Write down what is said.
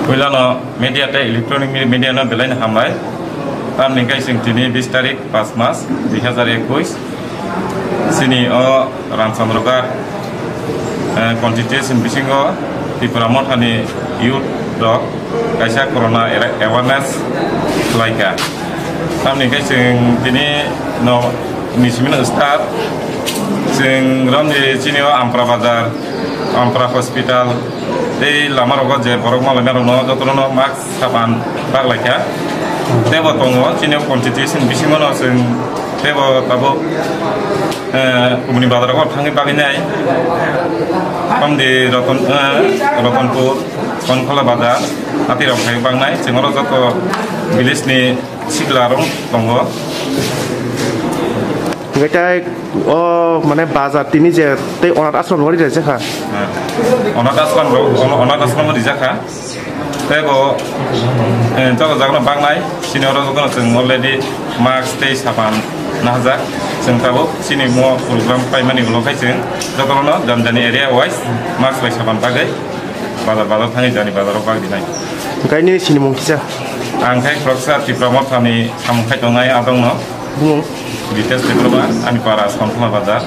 Wilano media te electronic media no belai hamai tam ningkai sing tini 20 tarik 5 mas 2021 sini o Ramchandra constitution bisingo di promote hani youth dog kaisa corona awareness laika tam ningkai sing tini no nismin start sing ram di sini o Ampra Bazar Ampra Hospital di lamar ogot je borok malam yang no jotono max saban baglaka tebo tongo sini constitution bisingo no sing tebo tabo kumuni badar ogot hangi baginai pam di Rotonpur Konkola Bazar ati rok hai bangnai singoro joto village ni siglarong tongo Ngetai mana bazar tini je te onat asram lori je kah? Onat asram lori je kah? Tebo jaga jaga bangnai sini orang juga sing already max stay saban nahjak sing tabo sini mo program paimani ulo kai sing jotono jamjani area wise max by saban bagai bazar thani jani bazar bag dinai Ngai ni sini mung kisa angkai proksa ti promote thani samkhai tongai adong no details diproba ani para Konkola Bazar